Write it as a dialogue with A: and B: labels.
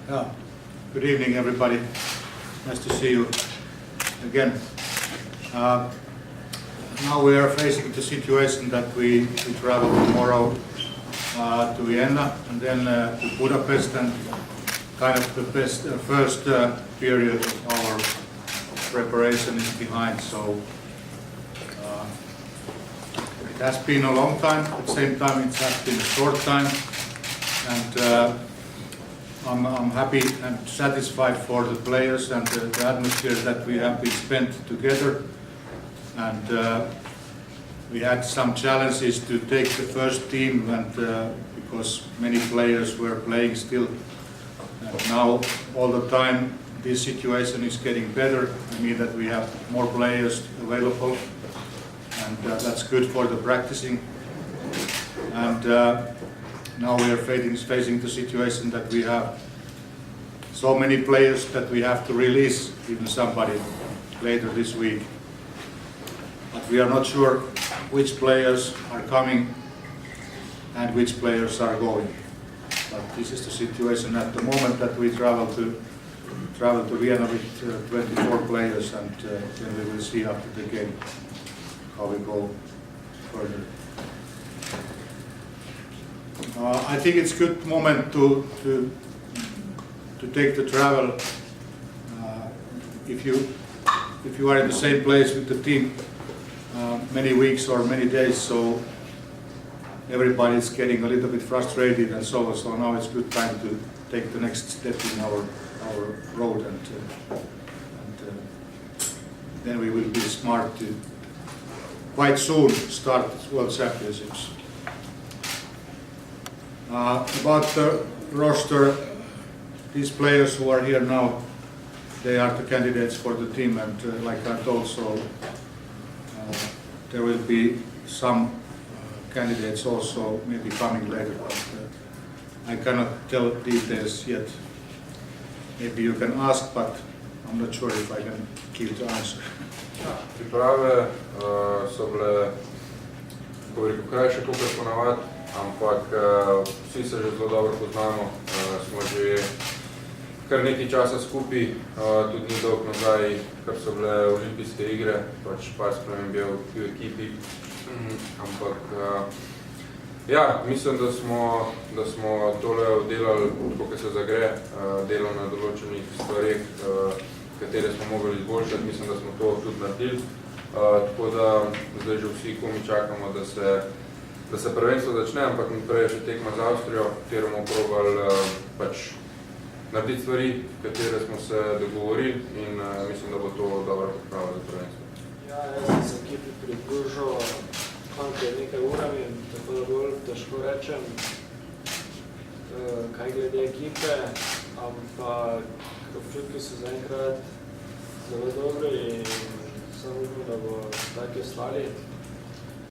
A: Yeah. Good evening, everybody. Nice to see you again. Now we are facing the situation that we travel tomorrow to Vienna and then to Budapest, and kind of the first period of our preparation is behind. So it has been a long time. At the same time, it has been a short time, and I'm happy and satisfied for the players and the atmosphere that we have been spent together. And we had some challenges to take the first team, and because many players were playing still. And now all the time this situation is getting better. I mean that we have more players available, and that's good for the practicing. And now we are facing the situation that we have so many players that we have to release even somebody later this week. But we are not sure which players are coming and which players are going. But this is the situation at the moment, that we travel to Vienna with 24 players, and then we will see after the game how we go further. I think it's a good moment to take the travel. If you are in the same place with the team many weeks or many days, so everybody is getting a little bit frustrated and so on. So now it's a good time to take the next step in our road, and then we will be smart to quite soon start World Championships. About the roster, these players who are here now, they are the candidates for the team, and like I told, so there will be some candidates also maybe coming later, but I cannot tell details yet. Maybe you can ask, but I'm not sure if I can give the answer.
B: Priprave so bile, ko bi rekel, krajše kakor ponavadi, ampak vsi se že zelo dobro poznamo, smo že kar nekaj časa skupaj, tudi ni dolgo nazaj, kar so bile olimpijske igre, pač par sprememb je v ekipi, ampak ja, mislim, da smo tole oddelali, tako se zagre, delali na določenih stvareh, katere smo mogli izboljšati, mislim, da smo to tudi naredili, tako da zdaj že vsi komi čakamo, da se prvenstvo začne, ampak prej je še tekma z Avstrijo, katero bomo probali pač narediti stvari, katere smo se dogovorili, in mislim, da bo to dobra priprava za prvenstvo.
C: Ja, jaz sem se ekipi pridružil pred nekaj urami, tako da bolj težko rečem, kaj glede ekipe, ampak občutki so zaenkrat zelo dobri in sem upam, da bo tako ostali.